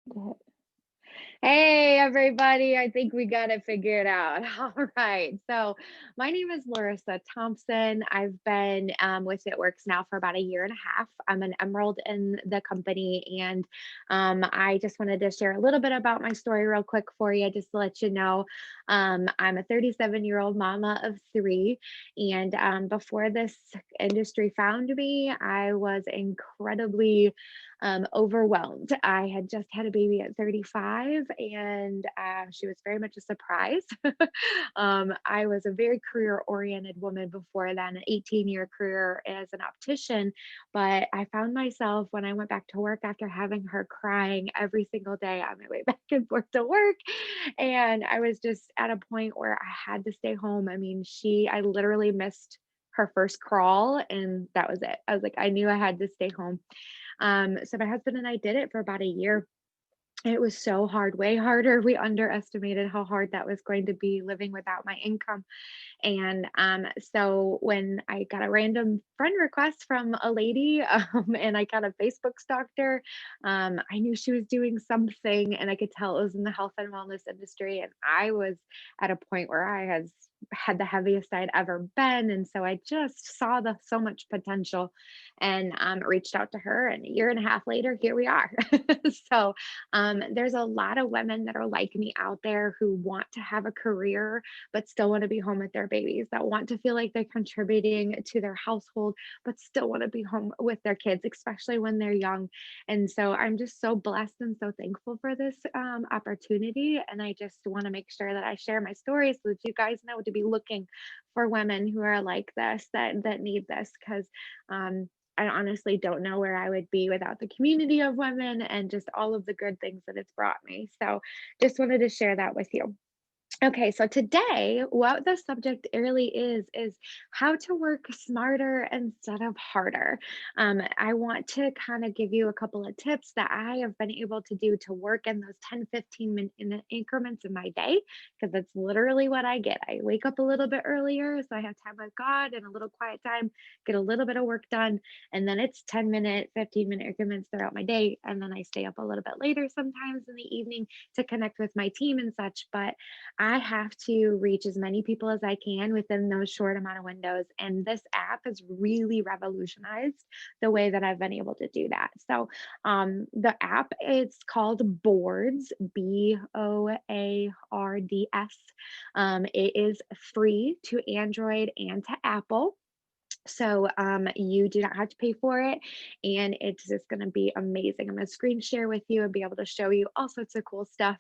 Good. Hey, everybody. I think we got it figured out. All right. So, my name is Lorissa Thompson. I've been with It Works now for about a year and a half. I'm an emerald in the company. And I just wanted to share a little bit about my story, real quick, for you, just to let you know. I'm a 37-year-old mama of three. And before this industry found me, I was incredibly overwhelmed. I had just had a baby at 35, and she was very much a surprise. I was a very career oriented woman before then, an 18-year career as an optician. But I found myself when I went back to work after having her crying every single day on my way back and forth to work. And I was just at a point where I had to stay home. I mean, I literally missed her first crawl, and that was it. I was like, I knew I had to stay home. So my husband and I did it for about a year. It was so hard, way harder. We underestimated how hard that was going to be, living without my income. And so when I got a random friend request from a lady, and I kind of Facebook stalked her, I knew she was doing something, and I could tell it was in the health and wellness industry. And I was at a point where I had the heaviest I'd ever been. And so I just saw the so much potential, and reached out to her. And a year and a half later, here we are. So there's a lot of women that are like me out there who want to have a career but still want to be home with their babies, that want to feel like they're contributing to their household, but still want to be home with their kids, especially when they're young. And so I'm just so blessed and so thankful for this opportunity. And I just want to make sure that I share my story so that you guys know to be looking for women who are like this, that need this, because I honestly don't know where I would be without the community of women and just all of the good things that it's brought me. So just wanted to share that with you. Okay, so today, what the subject really is how to work smarter instead of harder. I want to kind of give you a couple of tips that I have been able to do to work in those 10, 15 minute in increments in my day, because that's literally what I get. I wake up a little bit earlier, so I have time with God and a little quiet time, get a little bit of work done, and then it's 10-minute, 15-minute increments throughout my day. And then I stay up a little bit later sometimes in the evening to connect with my team and such. But I have to reach as many people as I can within those short amount of windows. And this app has really revolutionized the way that I've been able to do that. So the app is called Boards, Boards. It is free to Android and to Apple. So you do not have to pay for it, and it's just going to be amazing. I'm going to screen share with you and be able to show you all sorts of cool stuff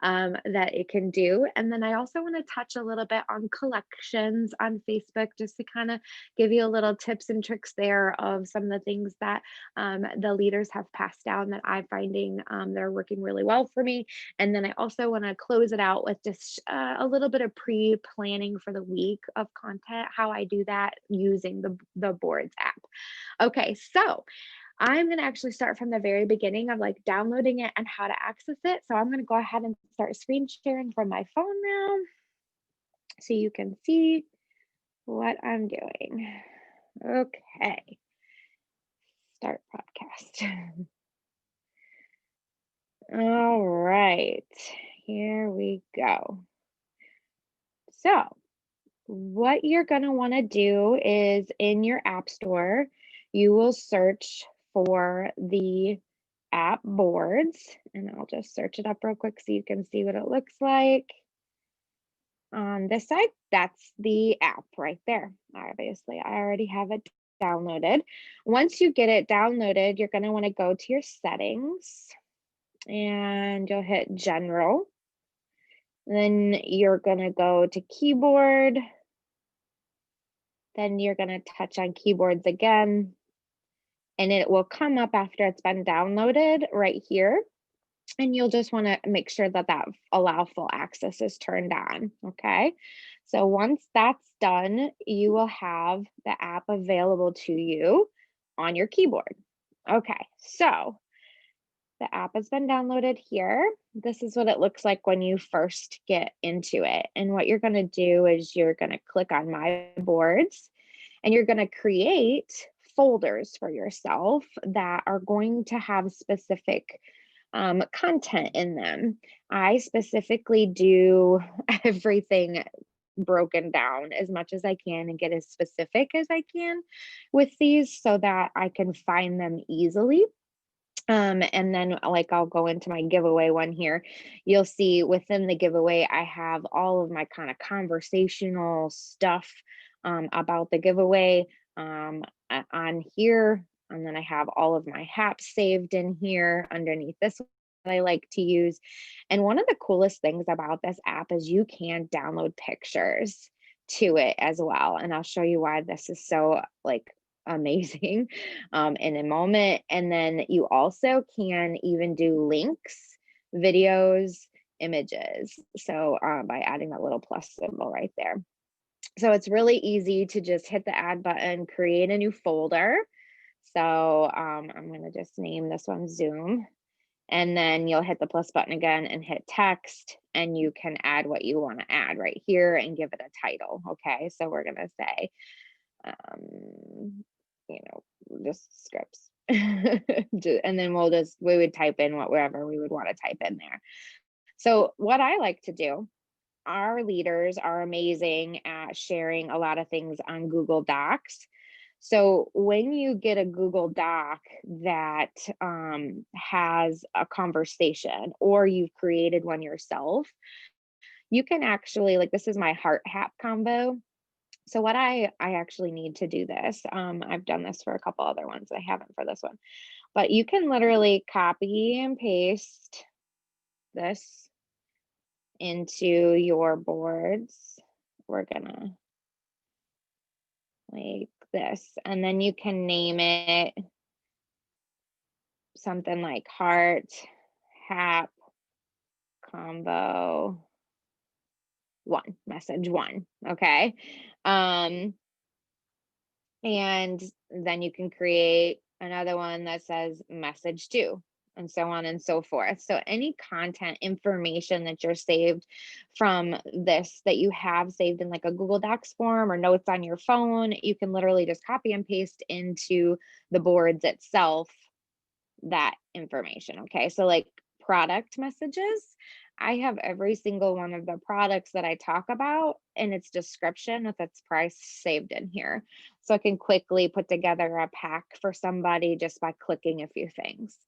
that it can do. And then I also want to touch a little bit on collections on Facebook, just to kind of give you a little tips and tricks there of some of the things that the leaders have passed down that I'm finding that are working really well for me. And then I also want to close it out with just a little bit of pre-planning for the week of content, how I do that using the Boards app. Okay, so I'm going to actually start from the very beginning of like downloading it and how to access it. So I'm going to go ahead and start screen sharing from my phone now so you can see what I'm doing. Okay, start podcast. All right, here we go. So what you're going to want to do is in your app store, you will search for the app Boards, and I'll just search it up real quick so you can see what it looks like. On this side, that's the app right there. Obviously, I already have it downloaded. Once you get it downloaded, you're going to want to go to your settings, and you'll hit General. Then you're going to go to Keyboard. Then you're going to touch on Keyboards again, and it will come up after it's been downloaded right here. And you'll just want to make sure that allow full access is turned on. Okay. So once that's done, you will have the app available to you on your keyboard. Okay. So the app has been downloaded here. This is what it looks like when you first get into it. And what you're going to do is you're going to click on My Boards, and you're going to create folders for yourself that are going to have specific content in them. I specifically do everything broken down as much as I can and get as specific as I can with these so that I can find them easily. And then like I'll go into my giveaway one here. You'll see within the giveaway, I have all of my kind of conversational stuff about the giveaway on here. And then I have all of my haps saved in here underneath this one that I like to use. And one of the coolest things about this app is you can download pictures to it as well. And I'll show you why this is so like amazing in a moment. And then you also can even do links, videos, images. So by adding that little plus symbol right there. So it's really easy to just hit the add button, create a new folder. So I'm going to just name this one Zoom. And then you'll hit the plus button again and hit text, and you can add what you want to add right here and give it a title. Okay, so we're going to say, just scripts. And then we would type in whatever we would want to type in there. So what I like to do, our leaders are amazing at sharing a lot of things on Google Docs. So when you get a Google Doc that has a conversation or you've created one yourself, you can actually, like this is my heart hap combo. So what I actually need to do this, I've done this for a couple other ones. I haven't for this one, but you can literally copy and paste this into your boards. We're gonna like this, and then you can name it something like heart hap combo one, message one. Okay. And then you can create another one that says message two, and so on and so forth. So any content information that you're saved from this, that you have saved in like a Google Docs form or notes on your phone, you can literally just copy and paste into the boards itself that information. Okay. So like product messages, I have every single one of the products that I talk about and its description with its price saved in here. So I can quickly put together a pack for somebody just by clicking a few things.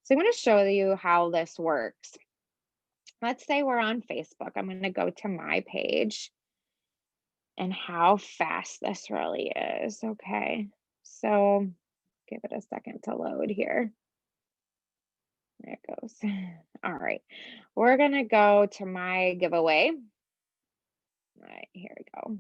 So I'm going to show you how this works. Let's say we're on Facebook. I'm going to go to my page and how fast this really is. Okay. So give it a second to load here. There it goes. All right. We're going to go to my giveaway. All right, here we go.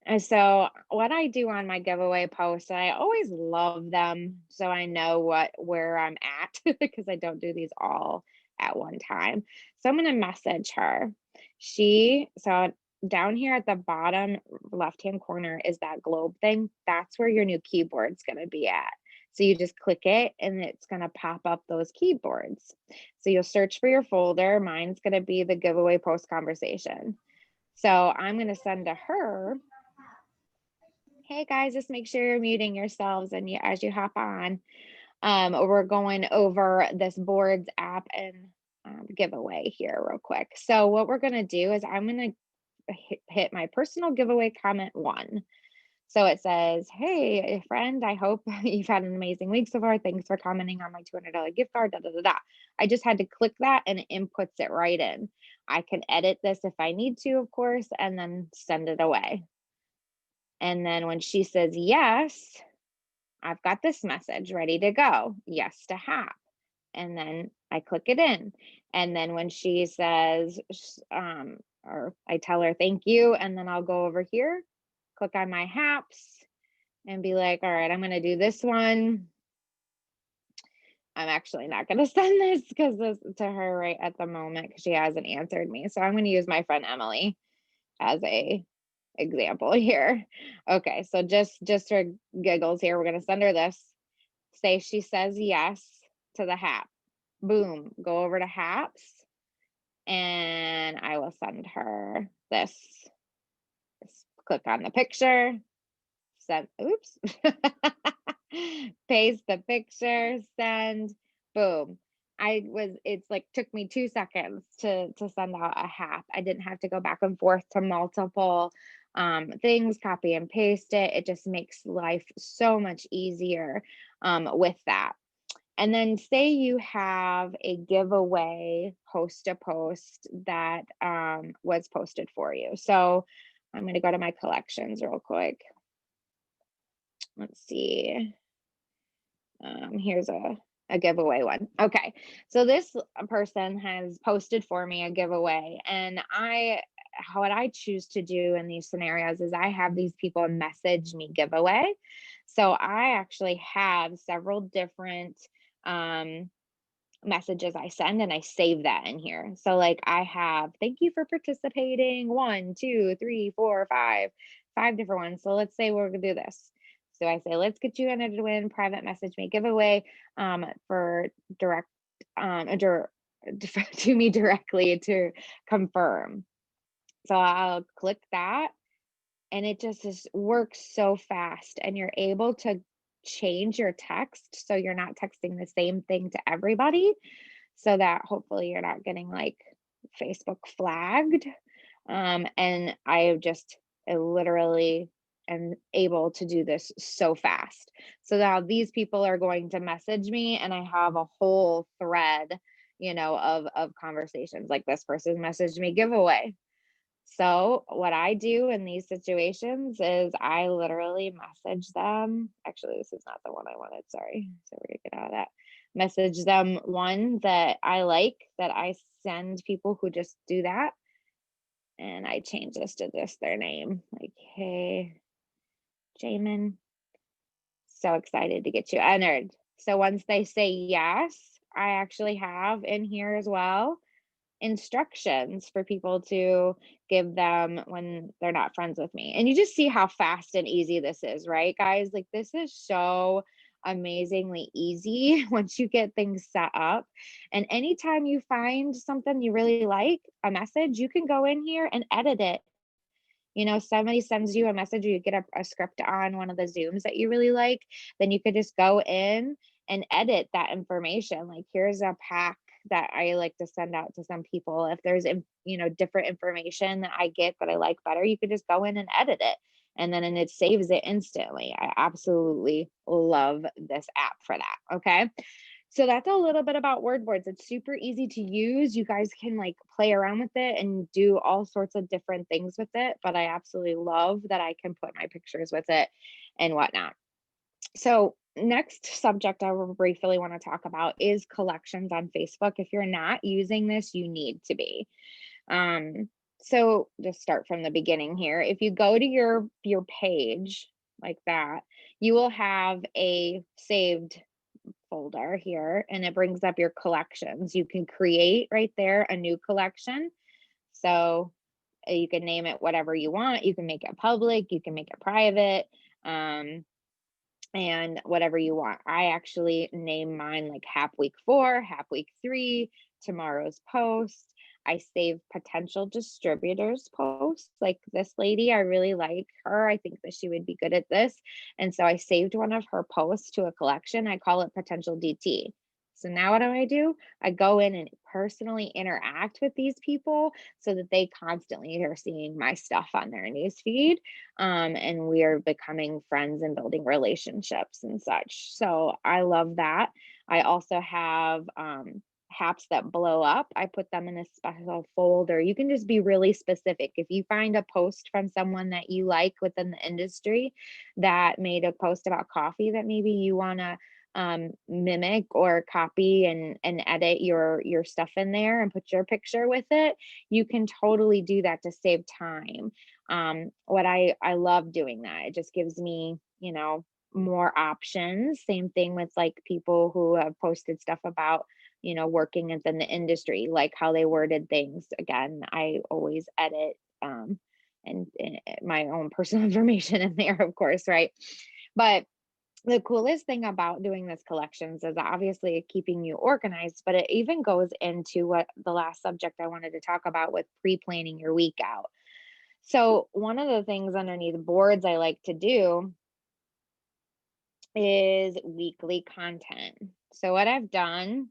And so what I do on my giveaway posts, I always love them so I know where I'm at because I don't do these all at one time. So I'm going to message her. So down here at the bottom left-hand corner is that globe thing. That's where your new keyboard's going to be at. So you just click it and it's going to pop up those keyboards. So you'll search for your folder. Mine's going to be the giveaway post conversation. So I'm going to send to her, hey guys, just make sure you're muting yourselves and as you hop on. We're going over this boards app and giveaway here real quick. So what we're going to do is I'm going to hit my personal giveaway comment one. So it says, hey, friend, I hope you've had an amazing week so far. Thanks for commenting on my $200 gift card, da, da, da, da. I just had to click that and it inputs it right in. I can edit this if I need to, of course, and then send it away. And then when she says yes, I've got this message ready to go. Yes to hap. And then I click it in. And then when she says, or I tell her thank you, and then I'll go over here, click on my haps and be like, all right, I'm going to do this one. I'm actually not going to send this to her right at the moment because she hasn't answered me. So I'm going to use my friend Emily as a example here. Okay, so just for giggles here, we're going to send her this. Say she says yes to the hap. Boom, go over to haps and I will send her this. Just click on the picture. Send, oops. Paste the picture, send, boom. it's like took me 2 seconds to send out a hap. I didn't have to go back and forth to multiple things, copy and paste it. It just makes life so much easier with that. And then say you have a giveaway post to post that was posted for you. So I'm going to go to my collections real quick. Let's see. Here's a giveaway one. Okay. So this person has posted for me a giveaway, and what I choose to do in these scenarios is I have these people message me giveaway. So I actually have several different um messages I send, and I save that in here. So like I have, thank you for participating, one, two, three, four, five different ones. So let's say we're gonna do this. So I say, let's get you entered to win private message me giveaway for direct to me directly to confirm. So I'll click that, and it just works so fast, and you're able to change your text so you're not texting the same thing to everybody, so that hopefully you're not getting like Facebook flagged. And I literally am able to do this so fast. So now these people are going to message me, and I have a whole thread, of conversations. Like this person messaged me giveaway. So what I do in these situations is I literally message them. Actually, this is not the one I wanted. Sorry. So we're gonna get out of that. Message them one that I like, that I send people who just do that. And I change this to just their name. Like, hey, Jamin, so excited to get you entered. So once they say yes, I actually have in here as well instructions for people to give them when they're not friends with me. And you just see how fast and easy this is, right, guys? Like this is so amazingly easy once you get things set up. And anytime you find something you really like, a message, you can go in here and edit it. Somebody sends you a message or you get a script on one of the Zooms that you really like, then you could just go in and edit that information. Like, here's a pack that I like to send out to some people. If there's, different information that I get that I like better, you could just go in and edit it. And it saves it instantly. I absolutely love this app for that. Okay. So that's a little bit about word boards. It's super easy to use. You guys can like play around with it and do all sorts of different things with it. But I absolutely love that I can put my pictures with it and whatnot. So next subject I will briefly want to talk about is collections on Facebook. If you're not using this, you need to be. So just start from the beginning here. If you go to your page like that, you will have a saved folder here, and it brings up your collections. You can create right there a new collection. So you can name it whatever you want. You can make it public, you can make it private, and whatever you want. I actually name mine like Hap Week 4, Hap Week 3, tomorrow's post. I save potential distributors posts. Like this lady, I really like her. I think that she would be good at this. And so I saved one of her posts to a collection. I call it potential DT. So now what do? I go in and personally interact with these people so that they constantly are seeing my stuff on their newsfeed. And we are becoming friends and building relationships and such. So I love that. I also have haps that blow up. I put them in a special folder. You can just be really specific. If you find a post from someone that you like within the industry that made a post about coffee that maybe you want to mimic or copy and edit your stuff in there and put your picture with it, you can totally do that to save time. What I love doing that. It just gives me, more options. Same thing with like people who have posted stuff about, working within the industry, like how they worded things. Again, I always edit and my own personal information in there, of course, right? But the coolest thing about doing this collections is obviously keeping you organized, but it even goes into what the last subject I wanted to talk about with pre-planning your week out. So one of the things underneath boards I like to do is weekly content. So what I've done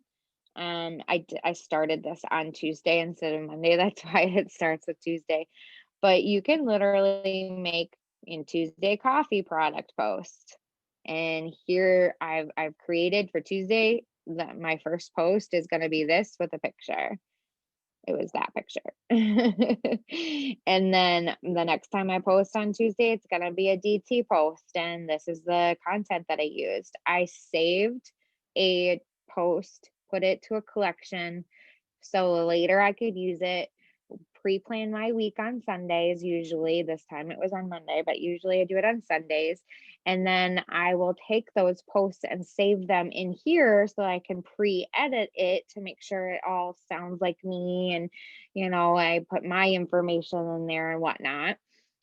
I started this on Tuesday instead of Monday. That's why it starts with Tuesday. But you can literally make in Tuesday coffee product post. And here I've created for Tuesday that my first post is going to be this with a picture. It was that picture. And then the next time I post on Tuesday, it's going to be a DT post. And this is the content that I used. I saved a post, put it to a collection. So later I could use it, pre-plan my week on Sundays. Usually this time it was on Monday, but usually I do it on Sundays. And then I will take those posts and save them in here so I can pre-edit it to make sure it all sounds like me. And, I put my information in there and whatnot.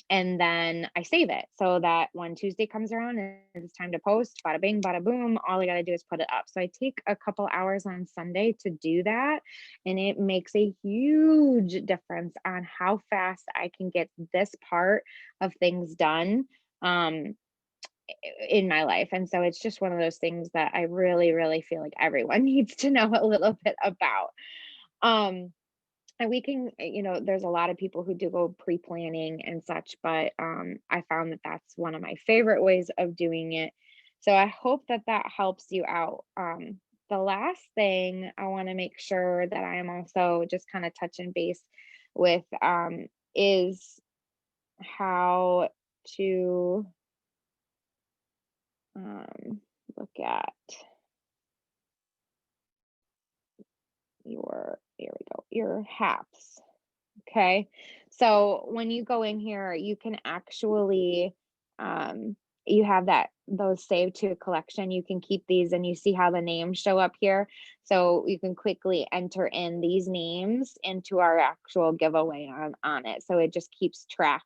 And then I save it so that when Tuesday comes around and it's time to post, bada bing, bada boom, all I got to do is put it up. So I take a couple hours on Sunday to do that. And it makes a huge difference on how fast I can get this part of things done in my life. And so it's just one of those things that I really, really feel like everyone needs to know a little bit about. Um, and we can, there's a lot of people who do go pre-planning and such, but I found that that's one of my favorite ways of doing it. So I hope that that helps you out. The last thing I want to make sure that I am also just kind of touching base with is how to look at here we go, your HAPs. Okay. So when you go in here, you can actually, you have those saved to a collection. You can keep these and you see how the names show up here. So you can quickly enter in these names into our actual giveaway on it. So it just keeps track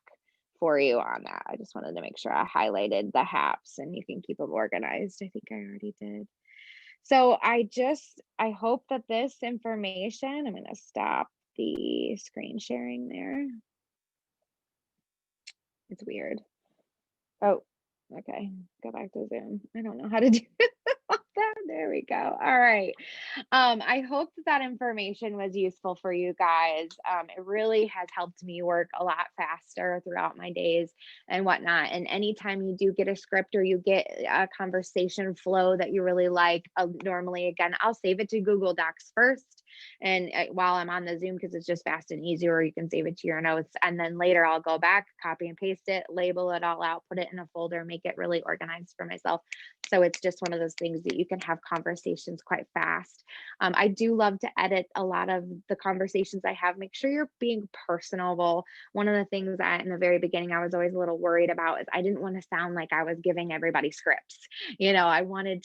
for you on that. I just wanted to make sure I highlighted the HAPs and you can keep them organized. I think I already did. So I hope that this information, I'm going to stop the screen sharing there. It's weird. Oh, okay. Go back to Zoom. I don't know how to do that. There we go. All right. I hope that information was useful for you guys. It really has helped me work a lot faster throughout my days and whatnot. And anytime you do get a script or you get a conversation flow that you really like, normally, again, I'll save it to Google Docs first. And while I'm on the Zoom, because it's just fast and easy, or you can save it to your notes. And then later I'll go back, copy and paste it, label it all out, put it in a folder, make it really organized for myself. So it's just one of those things that you can have conversations quite fast. I do love to edit a lot of the conversations I have. Make sure you're being personable. One of the things that in the very beginning I was always a little worried about is I didn't want to sound like I was giving everybody scripts. I wanted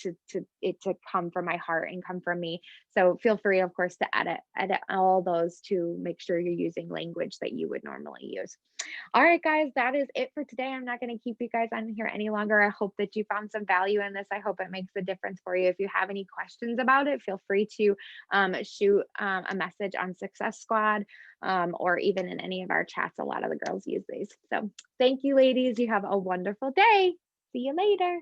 it to come from my heart and come from me. So feel free, of course, to edit all those to make sure you're using language that you would normally use. All right, guys, that is it for today. I'm not going to keep you guys on here any longer. I hope that you found some value in this. I hope it makes a difference for you. If you have any questions about it, feel free to shoot a message on Success Squad or even in any of our chats. A lot of the girls use these. So thank you, ladies. You have a wonderful day. See you later.